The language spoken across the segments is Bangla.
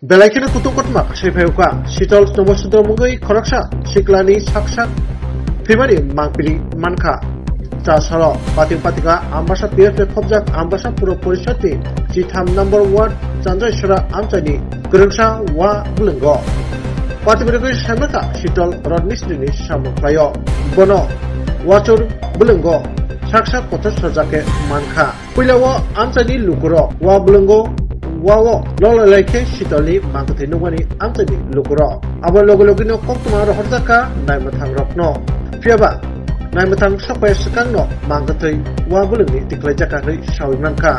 Belakina kutukotmak shepeuka shitol nomosudro mungoi khoraksa siklani saksak phimani mangpili manka tasaro pating-patinga ambasa PFF khobjak ambasa puro porishati jitham number 1 janjai sura amchani gerengsa wa bulenggo pating-patinga samaka shitol rodnisni samuklayo bono wachur bulenggo saksak kotas sajake manka puilawo amchani lukuro wa bulenggo Wow, lola like shitoli mangkati nungani amtani lukuro. Aba logo no kokuma rohorjaka naimatang rokno. Piaba naimatang sapai sekangno mangkati wabulungi tiklajaka ri shawimangka.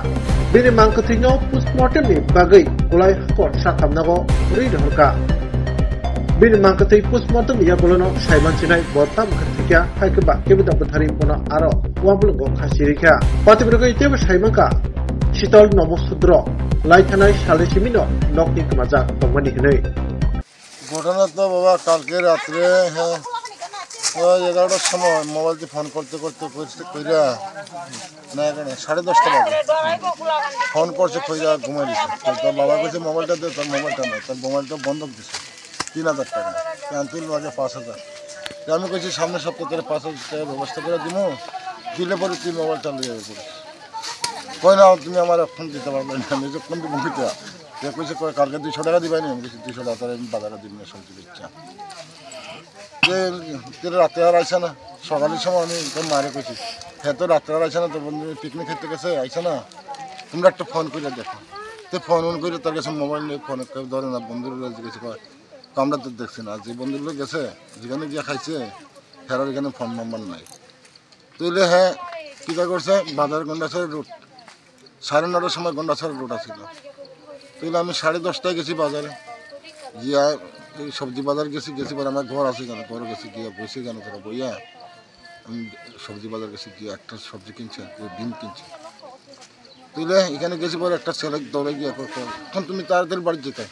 Bini mangkati no postmortem ni bagai kulai hakor sakamnago ri dhorka. Bini mangkati postmortem ya bolono saiman sinai botam khatikya haikeba kebuda bathari pona aro wabulungo khasirika. Patibrogo iteba saimanka shitol nomosudro লাইখানায় সালে সিমিনো নকনি কমাজা তংমানি হই ঘটনা তো বাবা কালকে রাত্রে হ্যাঁ 11টার সময় মোবাইলতে ফোন করতে কইরা না এখানে 10:30 বাজে ফোন করছে কইরা ঘুমাই দিছে তো বাবা কইছে মোবাইলটা দে তোর মোবাইলটা না তোর মোবাইলটা বন্ধক দিছে 3000 টাকা ক্যান্সেল বাজে 5000 আমি কইছি সামনের সপ্তাহে তোর 5000 টাকা ব্যবস্থা করে দিমু দিলে পরে তুই মোবাইলটা নিয়ে যাবি কই না তুমি আমার ফোন দিতে পারবে না আমি যখন দিব কিটা যে কইছে কালকে 200 টাকা দিবাই না আমি কইছি 200 টাকা আমি বাজারে দিব না সবজি বেচা যে রাতে আর আইছে না সকালের সময় আমি তোর মারে কইছি হ্যাঁ তো রাতে আর আইছে না তোর বন্ধু পিকনিক খেতে গেছে আইছে না তোমরা একটা ফোন করে দেখো তো ফোন করে তার কাছে মোবাইল নিয়ে ফোন কেউ ধরে না বন্ধুরা জিজ্ঞেস করে তো আমরা তো দেখছি না যে বন্ধুগুলো গেছে যেখানে গিয়ে খাইছে ফেরার এখানে ফোন নাম্বার নাই তুইলে হ্যাঁ কী করছে বাজার গন্ডাছড়ের রুট 9:30টার সময় গন্ডাছড়ের রোড ছিল তাহলে আমি 10:30টায় গেছি বাজারে গিয়া এই সবজি বাজার গেছি পরে আমার ঘর আছে কেন ঘরে গেছি গিয়া বসে কেন তোরা বইয়া আমি সবজি বাজার গেছি গিয়ে একটা সবজি কিনছে ডিম কিনছে তুইলে এখানে গেছি পরে একটা ছেলে দৌড়ে গিয়া তখন তুমি তাড়াতাড়ি বাড়ি যেতে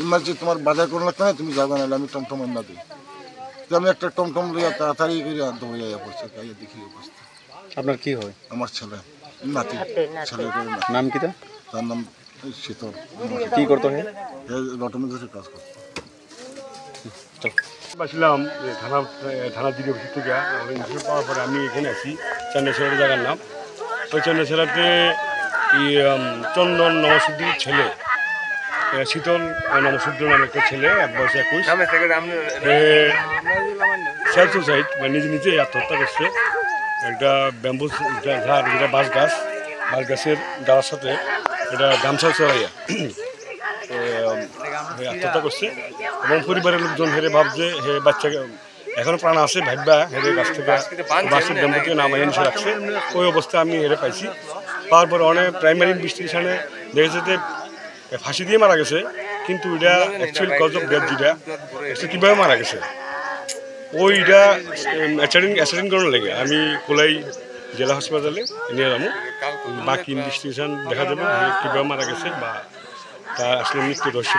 ইমার্জেন্সি তোমার বাজার করো না কেন তুমি যাবে না আমি টমটম এনে দিই তো আমি একটা টমটম লইয়া তাড়াতাড়ি করিয়া দৌড়ে যাইয়া পড়ছে তাই দেখি অবস্থা। আপনার কি হয়? আমার ছেলে নাতি ছেলের নাম কি তার নাম শীতল কি করতো অটোমেটিক কাজ করতো বাসলাম থানা দিকে অফিস থেকে ইনফরমেশন পাওয়ার পরে আমি এখানে আছি চন্দ্রশেখরের জায়গার নাম ওই চন্দ্রশেখরতে চন্দন নমসুদ্দির ছেলে শীতল নমসুদ্র নামে একটা ছেলে 1 বয়স 21 সেলফ সুসাইড মানে নিজে আত্মহত্যা করছে একটা ব্যাম্বু ঝাড় যেটা বাঁশ গাছের ডালার সাথে এটা গামছা চড়াইয়া আত্মহত্যা করছে এবং পরিবারের লোকজন হেরে ভাবছে হে বাচ্চাকে এখনও প্রাণ আছে ভাববা হেরে গাছ থেকে বাসের ব্যাম্বু থেকে নামাই এনে রাখছে ওই অবস্থায় আমি হেরে পাইছি পাওয়ার পর অনেক প্রাইমারি ইনভেস্টিগেশনে দেখেছে যে ফাঁসি দিয়ে মারা গেছে কিন্তু এটা অ্যাকচুয়ালি কজ অফ ডেথ যেটা কীভাবে মারা গেছে ওইটা অ্যাসিডেন্ট করার লেগে আমি কোলাই জেলা হাসপাতালে নিয়ে যাবো বাকি ইনভেস্টিগেশন দেখা যাবে কীভাবে মারা গেছে বা তার আসলে মৃত্যুর রহস্য